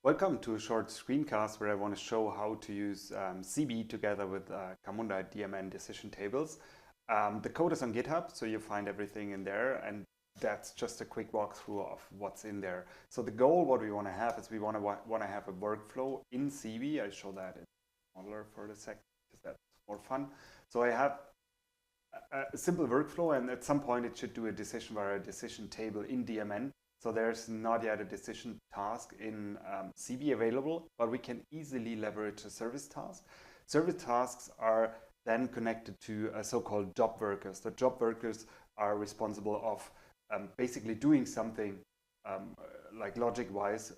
Welcome to a short screencast where I want to show how to use Zeebe together with Camunda DMN decision tables. The code is on GitHub, so you find everything in there, and that's just a quick walkthrough of what's in there. So the goal, what we want to have is we want to have a workflow in Zeebe. I show that in Modeler for a sec because that's more fun. So I have a simple workflow, and at some point it should do a decision via a decision table in DMN. So there's not yet a decision task in Zeebe available, but we can easily leverage a service task. Service tasks are then connected to so-called job workers. The job workers are responsible of basically doing something like logic-wise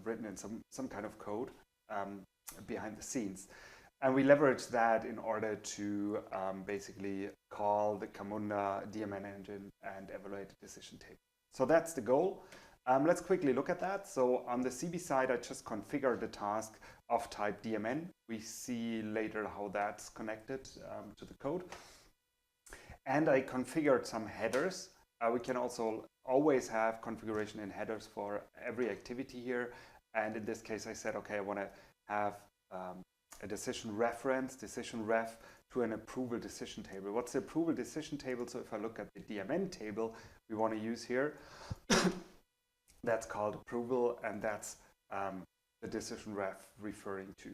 written in some kind of code behind the scenes. And we leverage that in order to basically call the Camunda DMN engine and evaluate the decision table. So that's the goal. Let's quickly look at that. So on the Zeebe side, I just configured the task of type DMN. We see later how that's connected to the code. And I configured some headers. We can also always have configuration in headers for every activity here. And in this case, I said, okay, I want to have a decision reference, decision ref, to an approval decision table. What's the approval decision table? So if I look at the DMN table we want to use here, that's called approval, and that's the decision ref referring to.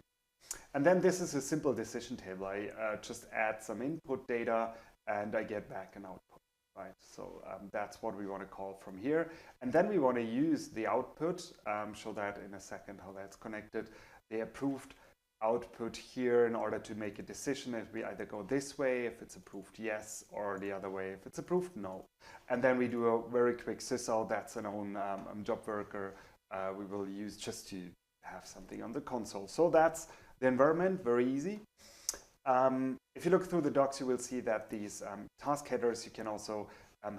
And then this is a simple decision table. I just add some input data and I get back an output, right? So that's what we want to call from here. And then we want to use the output, show that in a second how that's connected, the approved output here in order to make a decision if we either go this way, if it's approved yes, or the other way, if it's approved no. And then we do a very quick sysal. That's an own job worker we will use just to have something on the console. So that's the environment, very easy. If you look through the docs, you will see that these task headers, you can also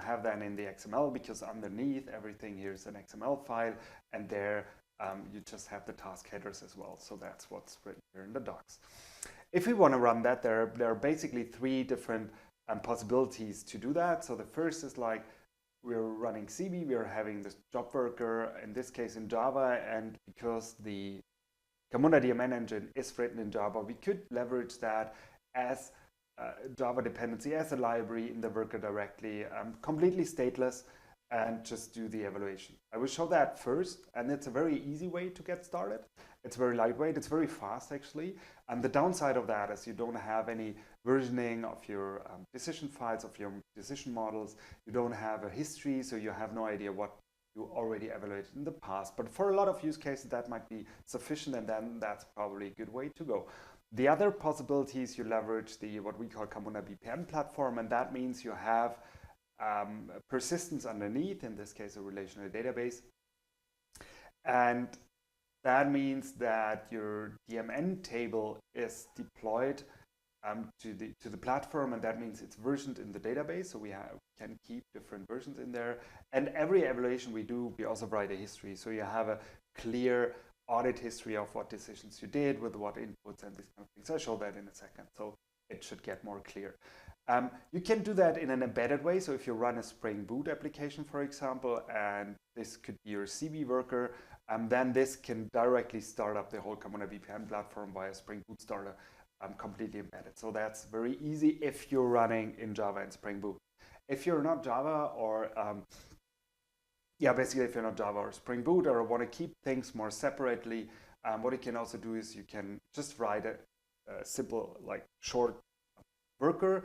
have them in the XML, because underneath everything here is an XML file, and there you just have the task headers as well. So that's what's written here in the docs. If we want to run that, there are basically three different possibilities to do that. So the first is like we're running Zeebe, we're having this job worker, in this case in Java, and because the Camunda DMN engine is written in Java, we could leverage that as Java dependency, as a library in the worker directly, completely stateless, and just do the evaluation. I will show that first, and it's a very easy way to get started. It's very lightweight, it's very fast actually. And the downside of that is you don't have any versioning of your decision files, of your decision models. You don't have a history, so you have no idea what you already evaluated in the past. But for a lot of use cases, that might be sufficient, and then that's probably a good way to go. The other possibility is you leverage the what we call Camunda BPM platform, and that means you have persistence underneath, in this case a relational database, and that means that your DMN table is deployed to the platform, and that means it's versioned in the database, so we can keep different versions in there. And every evaluation we do, we also write a history, so you have a clear audit history of what decisions you did with what inputs and these kind of things. I'll show that in a second, so it should get more clear. You can do that in an embedded way. So if you run a Spring Boot application, for example, and this could be your Zeebe worker, then this can directly start up the whole Camunda VPN platform via Spring Boot starter, completely embedded. So that's very easy if you're running in Java and Spring Boot. If you're not Java or basically if you're not Java or Spring Boot, or want to keep things more separately, what you can also do is you can just write a simple, like short worker,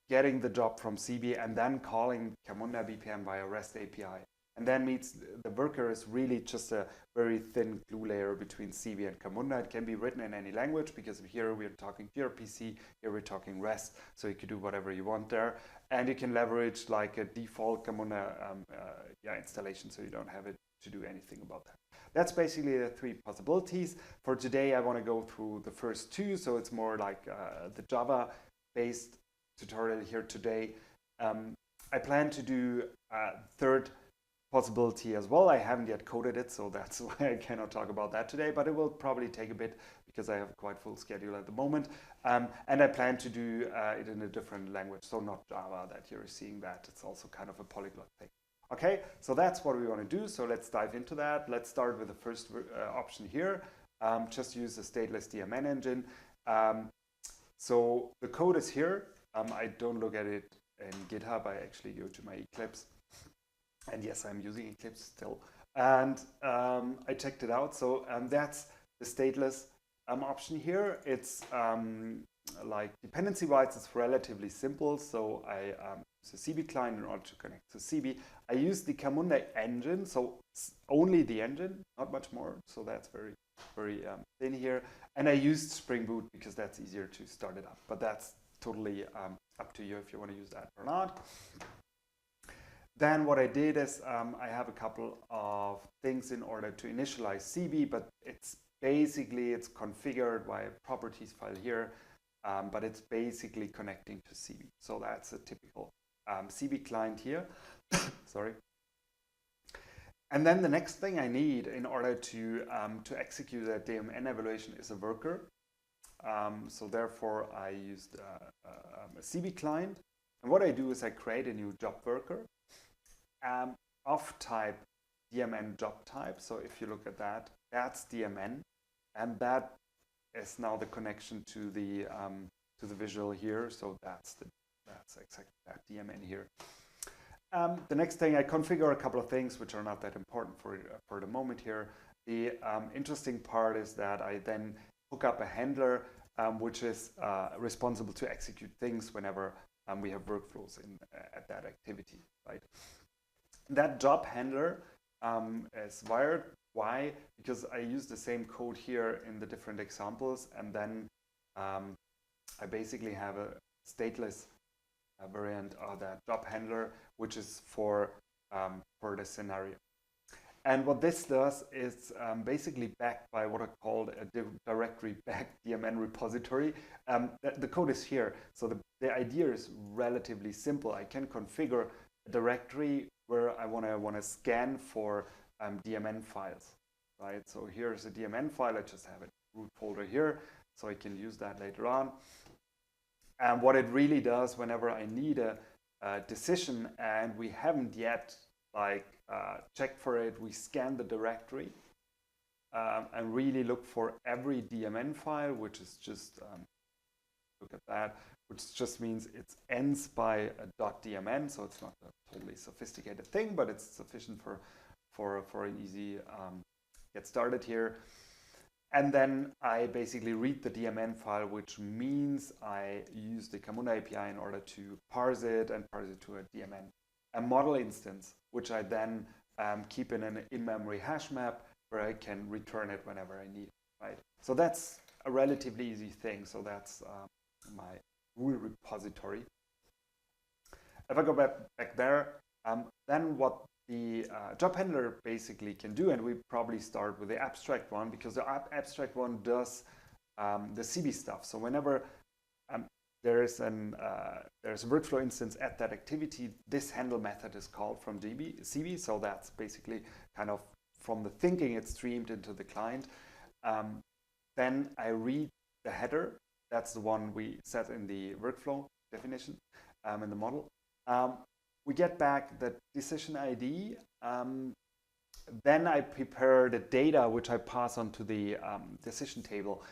getting the job from Zeebe, and then calling Camunda BPM via REST API. And then means the worker is really just a very thin glue layer between Zeebe and Camunda. It can be written in any language, because here we're talking gRPC, here we're talking REST, so you can do whatever you want there. And you can leverage like a default Camunda installation, so you don't have it to do anything about that. That's basically the three possibilities. For today, I want to go through the first two, so it's more like the Java-based tutorial here today. I plan to do a third possibility as well. I haven't yet coded it, so that's why I cannot talk about that today, but it will probably take a bit because I have a quite full schedule at the moment. And I plan to do it in a different language, so not Java that you're seeing that. It's also kind of a polyglot thing. Okay, so that's what we want to do. So let's dive into that. Let's start with the first option here. Just use the stateless DMN engine. So the code is here. I don't look at it in GitHub. I actually go to my Eclipse. And yes, I'm using Eclipse still. And I checked it out. So that's the stateless option here. It's like dependency-wise, it's relatively simple. So I use a Zeebe client in order to connect to Zeebe. I use the Camunda engine, so only the engine, not much more. So that's very, very thin here. And I used Spring Boot because that's easier to start it up. But that's totally up to you if you want to use that or not. Then what I did is I have a couple of things in order to initialize Zeebe, but it's configured by a properties file here, but it's basically connecting to Zeebe. So that's a typical Zeebe client here. Sorry. And then the next thing I need in order to execute that DMN evaluation is a worker. So therefore I used a Zeebe client. And what I do is I create a new job worker of type DMN job type. So if you look at that, that's DMN, and that is now the connection to the visual here. So that's exactly that DMN here. The next thing, I configure a couple of things which are not that important for the moment here. The interesting part is that I then hook up a handler which is responsible to execute things whenever we have workflows at that activity, right? That job handler is wired. Why? Because I use the same code here in the different examples, and then I basically have a stateless variant of that job handler, which is for the scenario. And what this does is basically backed by what I called a directory-backed DMN repository. The code is here, so the idea is relatively simple. I can configure a directory where I want to scan for DMN files, right? So here's a DMN file. I just have a root folder here, so I can use that later on. And what it really does, whenever I need a decision and we haven't yet checked for it, we scan the directory and really look for every DMN file, which is just look at that, which just means it ends by a .dmn, so it's not a totally sophisticated thing, but it's sufficient for an easy get started here. And then I basically read the DMN file, which means I use the Camunda API in order to parse it to a DMN, a model instance, which I then keep in an in-memory hash map where I can return it whenever I need it, right? So that's a relatively easy thing. So that's my rule repository. If I go back there, then what the job handler basically can do, and we probably start with the abstract one because the abstract one does the Zeebe stuff. So whenever there's a workflow instance at that activity, this handle method is called from Zeebe. So that's basically kind of from the thinking it's streamed into the client. Then I read the header. That's the one we set in the workflow definition in the model. We get back the decision ID. Then I prepare the data, which I pass on to the decision table.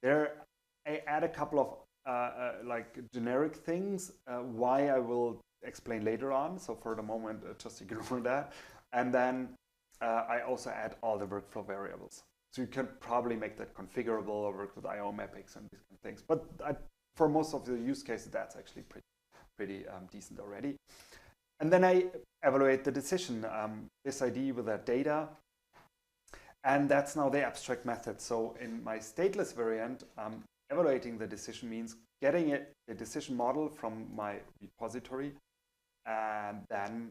There, I add a couple of like generic things, why I will explain later on. So for the moment, just ignore that. And then I also add all the workflow variables. So you can probably make that configurable or work with IO mappings and these kind of things. But for most of the use cases, that's actually pretty decent already. And then I evaluate the decision, this ID with that data. And that's now the abstract method. So in my stateless variant, evaluating the decision means getting the decision model from my repository and then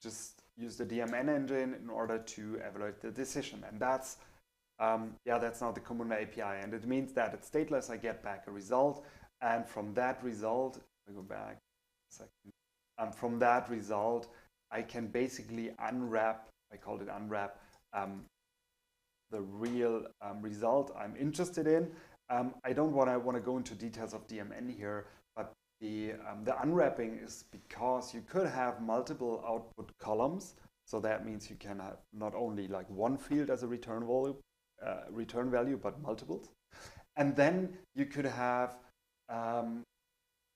just use the DMN engine in order to evaluate the decision. And that's now the Camunda API. And it means that it's stateless, I get back a result. And from that result, I go back a second. From that result, I can basically unwrap, I called it unwrap, the real result I'm interested in. I don't want to go into details of DMN here, but the unwrapping is because you could have multiple output columns. So that means you can have not only like one field as a return value, but multiples. And then you could have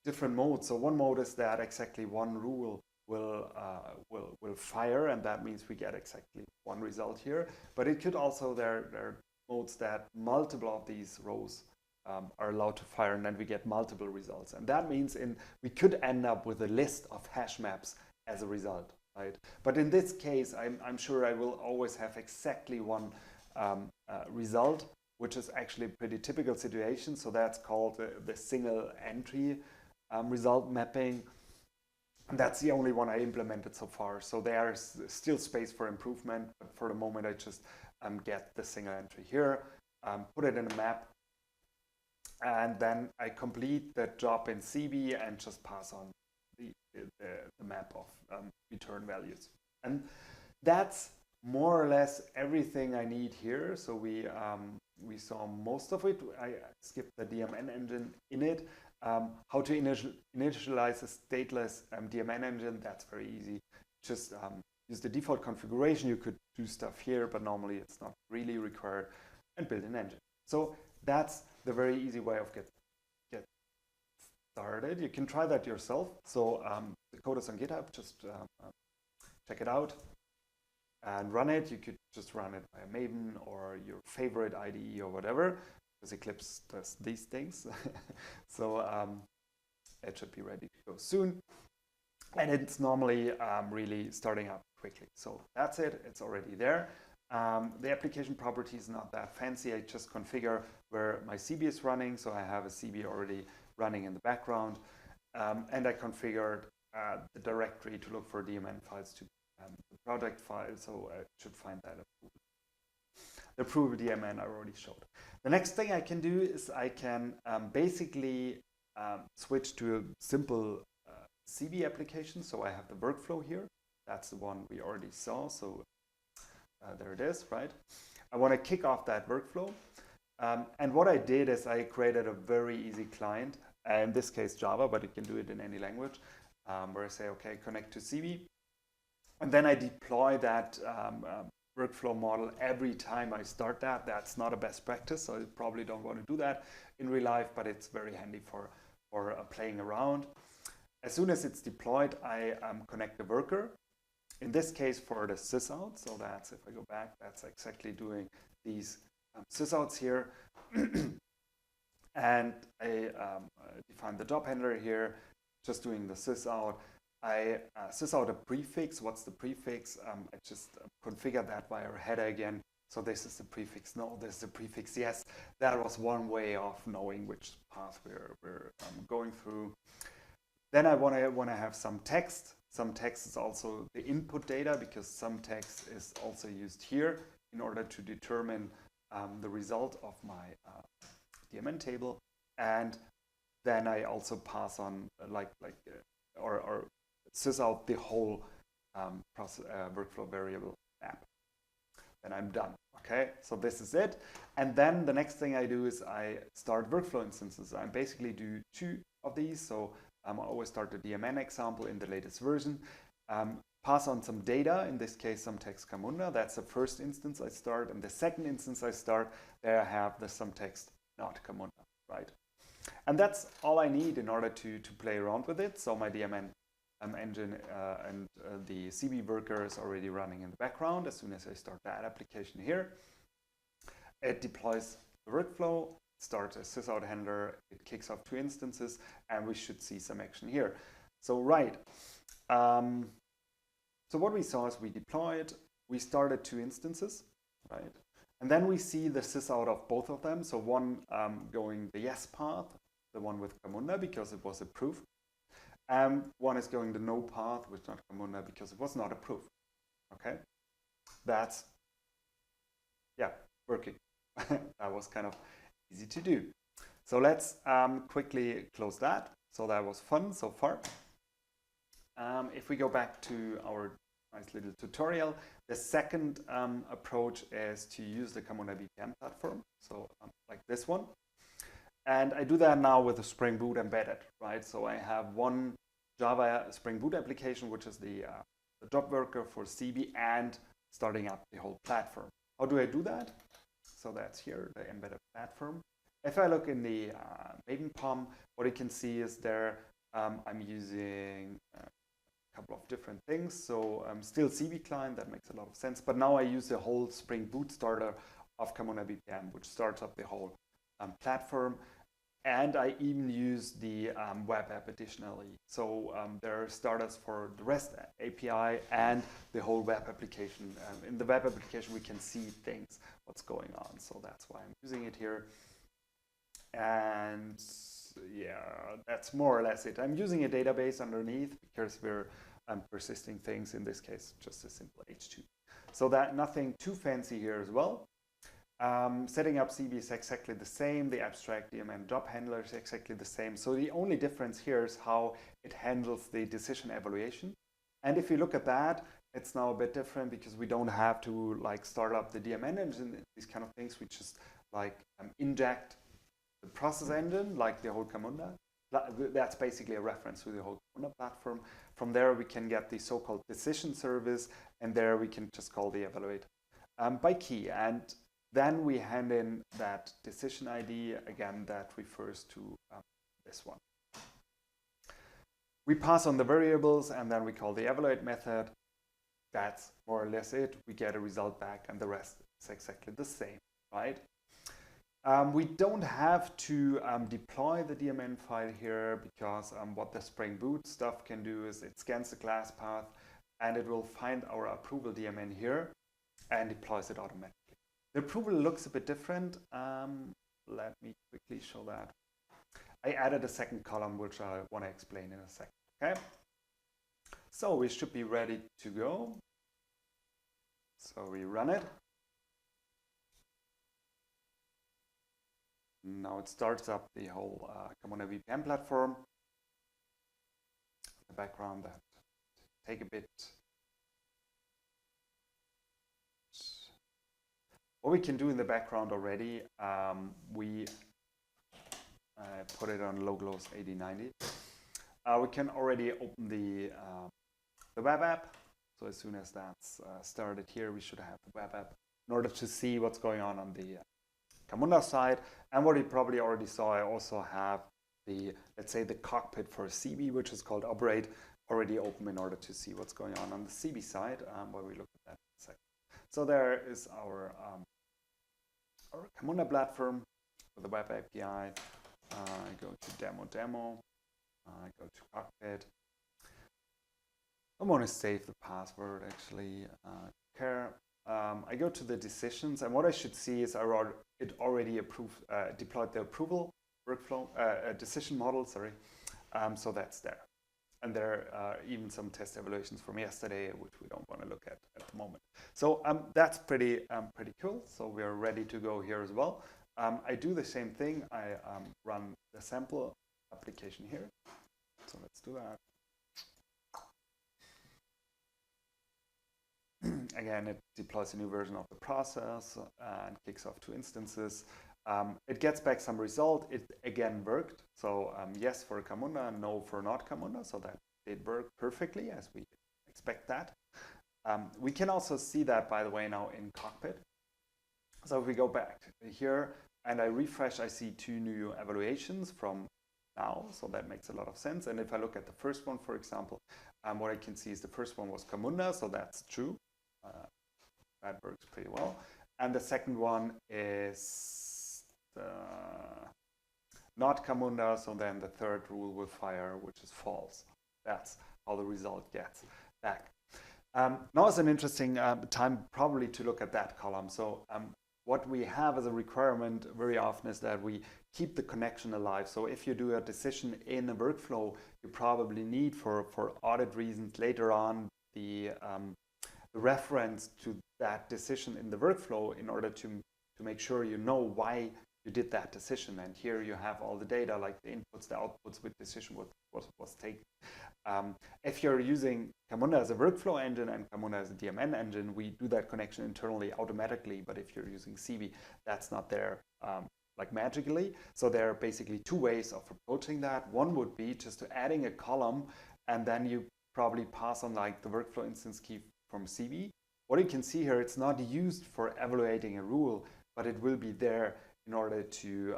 different modes. So one mode is that exactly one rule will fire, and that means we get exactly one result here. But it could also, there are modes that multiple of these rows are allowed to fire, and then we get multiple results. And that means we could end up with a list of hash maps as a result, right? But in this case, I'm sure I will always have exactly one result, which is actually a pretty typical situation. So that's called the single entry result mapping. And that's the only one I implemented so far. So there's still space for improvement, but for the moment I just get the single entry here, put it in a map, and then I complete the job in Zeebe and just pass on the map of return values. And that's more or less everything I need here. So we saw most of it. I skipped the DMN engine in it. How to initialize a stateless DMN engine, that's very easy. Just use the default configuration. You could do stuff here, but normally it's not really required, and build an engine. So that's the very easy way of get started. You can try that yourself. So the code is on GitHub. Just check it out and run it. You could just run it by Maven or your favorite IDE or whatever, because Eclipse does these things. So it should be ready to go soon. And it's normally really starting up quickly. So that's it. It's already there. The application property is not that fancy. I just configure where my Zeebe is running. So I have a Zeebe already running in the background. And I configured the directory to look for DMN files to the project file. So I should find that the approved DMN I already showed. The next thing I can do is I can basically switch to a simple Zeebe application. So I have the workflow here. That's the one we already saw. So there it is, right? I want to kick off that workflow. And what I did is I created a very easy client, in this case Java, but you can do it in any language, where I say, okay, connect to Zeebe. And then I deploy that workflow model every time I start that. That's not a best practice, so you probably don't want to do that in real life, but it's very handy for playing around. As soon as it's deployed, I connect the worker. In this case, for the sysout, so that's, if I go back, that's exactly doing these sysouts here. And I define the job handler here, just doing the sysout. I sysout a prefix. What's the prefix? I just configure that via a header again. So this is the prefix. No, this is the prefix. Yes, that was one way of knowing which path we're going through. Then I want to have some text. Some text is also the input data, because some text is also used here in order to determine the result of my DMN table. And then I also pass on or sys out the whole workflow variable app. Then I'm done. Okay, so this is it. And then the next thing I do is I start workflow instances. I basically do two of these. So I always start the DMN example in the latest version, pass on some data, in this case some text Camunda. That's the first instance I start, and the second instance I start, there I have the some text not Camunda, right? And that's all I need in order to play around with it. So my DMN engine and the Zeebe worker is already running in the background. As soon as I start that application here, it deploys the workflow, starts a sysout handler, it kicks off two instances, and we should see some action here. So right, so what we saw is we deployed, we started two instances, right? And then we see the sysout of both of them. So one going the yes path, the one with Camunda, because it was approved. One is going the no path with not Camunda because it was not approved. Okay, that's, yeah, working. That was kind of easy to do. So let's quickly close that. So that was fun so far. If we go back to our nice little tutorial, the second approach is to use the Camunda VPN platform. So like this one. And I do that now with the Spring Boot embedded, right? So I have one Java Spring Boot application, which is the job worker for Zeebe, and starting up the whole platform. How do I do that? So that's here, the embedded platform. If I look in the Maven POM, what you can see is there I'm using a couple of different things. So still Zeebe client, that makes a lot of sense. But now I use the whole Spring Boot starter of Camunda BPM, which starts up the whole platform. And I even use the web app additionally. So there are starters for the REST API and the whole web application. In the web application, we can see things, what's going on. So that's why I'm using it here. And yeah, that's more or less it. I'm using a database underneath because we're persisting things, in this case, just a simple H2. So that nothing too fancy here as well. Setting up Zeebe is exactly the same. The abstract DMN job handler is exactly the same. So the only difference here is how it handles the decision evaluation. And if you look at that, it's now a bit different because we don't have to like start up the DMN engine, these kind of things. We just like inject the process engine, like the whole Camunda. That's basically a reference to the whole Camunda platform. From there, we can get the so-called decision service, and there we can just call the evaluator by key. And then we hand in that decision ID, again, that refers to this one. We pass on the variables, and then we call the evaluate method. That's more or less it. We get a result back, and the rest is exactly the same, right? We don't have to deploy the DMN file here because what the Spring Boot stuff can do is it scans the class path, and it will find our approval DMN here and deploys it automatically. The approval looks a bit different. Let me quickly show that. I added a second column, which I want to explain in a second. Okay. So we should be ready to go. So we run it. Now it starts up the whole Camunda VPN platform. The background that take a bit. What we can do in the background already, we put it on localhost 8090. We can already open the web app. So as soon as that's started here, we should have the web app in order to see what's going on the Camunda side. And what you probably already saw, I also have the, let's say, the cockpit for Zeebe, which is called Operate, already open in order to see what's going on the Zeebe side, where we look at that in a second. So there is our Camunda platform with the web API. I go to demo. I go to cockpit. I want to save the password actually. I go to the decisions, and what I should see is it already deployed the approval workflow decision model. Sorry, so that's there. And there are even some test evaluations from yesterday, which we don't want to look at the moment. So that's pretty cool. So we are ready to go here as well. I do the same thing. I run the sample application here. So let's do that. Again, it deploys a new version of the process and kicks off 2 instances. It gets back some result. It again worked. So yes for Camunda, no for not Camunda. So that did work perfectly as we expect that. We can also see that, by the way, now in cockpit. So if we go back here and I refresh, I see 2 new evaluations from now. So that makes a lot of sense. And if I look at the first one, for example, what I can see is the first one was Camunda. So that's true. That works pretty well. And the second one is not Camunda, so then the third rule will fire, which is false. That's how the result gets back. Now is an interesting time probably to look at that column. So what we have as a requirement very often is that we keep the connection alive. So if you do a decision in a workflow, you probably need for audit reasons later on the reference to that decision in the workflow in order to make sure you know why you did that decision. And here you have all the data, like the inputs, the outputs, with decision was taken. If you're using Camunda as a workflow engine and Camunda as a DMN engine, we do that connection internally automatically. But if you're using Zeebe, that's not there. like magically. So there are basically two ways of approaching that. One would be just to adding a column, and then you probably pass on like the workflow instance key from Zeebe. What you can see here, it's not used for evaluating a rule, but it will be there in order to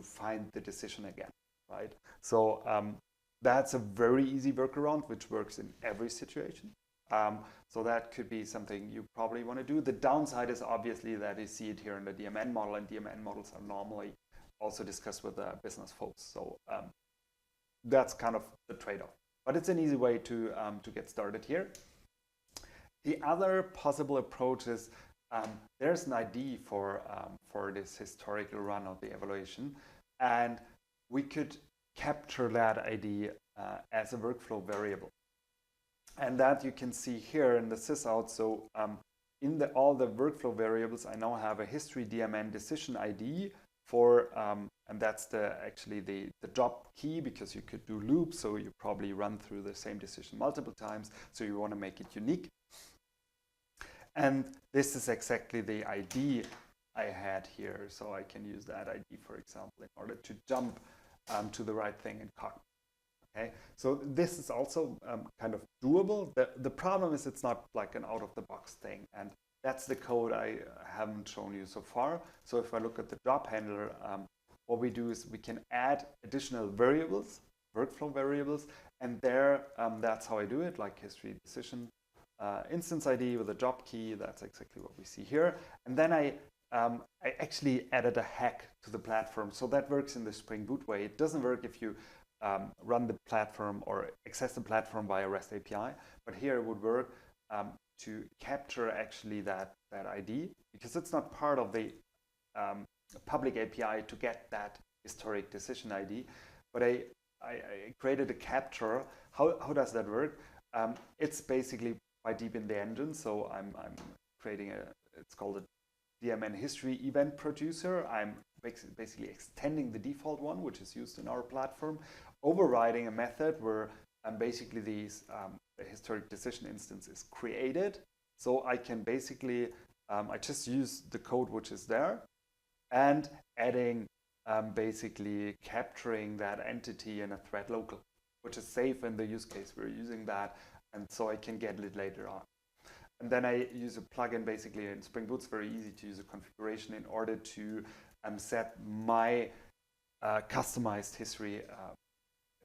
find the decision again, right? So that's a very easy workaround, which works in every situation. So that could be something you probably want to do. The downside is obviously that you see it here in the DMN model, and DMN models are normally also discussed with business folks. So that's kind of the trade-off. But it's an easy way to get started here. The other possible approach is there's an ID for this historical run of the evaluation, and we could capture that ID as a workflow variable. And that you can see here in the sysout. So in all the workflow variables, I now have a history DMN decision ID for, and that's actually the job key, because you could do loops, so you probably run through the same decision multiple times, so you want to make it unique. And this is exactly the ID I had here, so I can use that ID, for example, in order to jump to the right thing in Cockpit. Okay, so this is also kind of doable. The problem is it's not like an out-of-the-box thing, and that's the code I haven't shown you so far. So if I look at the job handler, what we do is we can add additional variables, workflow variables, and there, that's how I do it, like history decision instance ID with a job key. That's exactly what we see here. And then I actually added a hack to the platform. So that works in the Spring Boot way. It doesn't work if you run the platform or access the platform via REST API, but here it would work to capture actually that ID, because it's not part of the public API to get that historic decision ID. But I created a capture. How does that work? It's basically by deep in the engine. So I'm creating it's called a DMN history event producer. I'm basically extending the default one, which is used in our platform, overriding a method where basically the historic decision instance is created. So I can basically, I just use the code which is there and adding basically capturing that entity in a thread local, which is safe in the use case we're using that, and so I can get it later on. And then I use a plugin basically in Spring Boot. It's very easy to use a configuration in order to set my customized history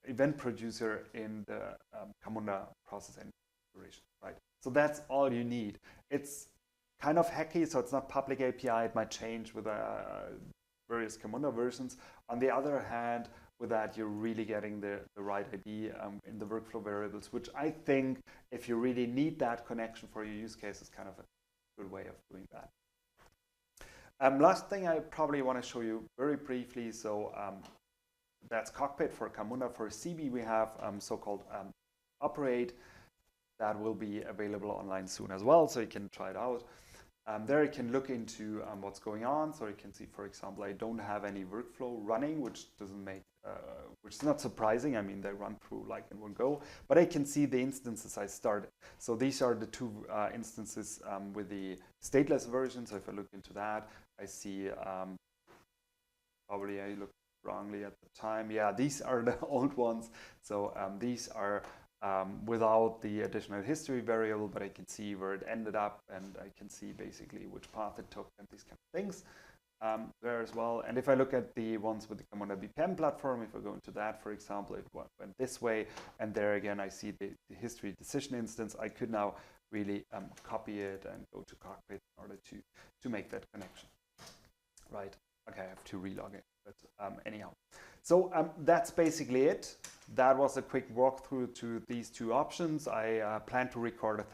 event producer in the Camunda process and configuration, right? So that's all you need. It's kind of hacky, so it's not public API. It might change with various Camunda versions. On the other hand, with that, you're really getting the right ID in the workflow variables, which I think if you really need that connection for your use case is kind of a good way of doing that. Last thing I probably want to show you very briefly. So that's Cockpit for Camunda. For Zeebe, we have so-called Operate that will be available online soon as well, so you can try it out. There you can look into what's going on. So you can see, for example, I don't have any workflow running, which doesn't make, which is not surprising. I mean, they run through like in one go, but I can see the instances I started. So these are the two instances with the stateless version. So if I look into that, I see, probably I looked wrongly at the time. Yeah, these are the old ones. So these are without the additional history variable, but I can see where it ended up, and I can see basically which path it took and these kind of things there as well. And if I look at the ones with the Camunda BPM platform, if I go into that, for example, it went this way, and there again I see the history decision instance. I could now really copy it and go to Cockpit in order to make that connection. Right, okay, I have to relog it, but anyhow. So that's basically it. That was a quick walkthrough to these two options. I plan to record a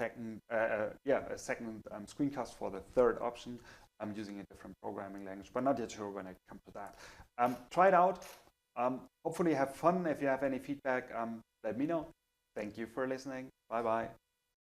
second screencast for the third option. I'm using a different programming language, but not yet sure when I come to that. Try it out. Hopefully have fun. If you have any feedback, let me know. Thank you for listening. Bye-bye.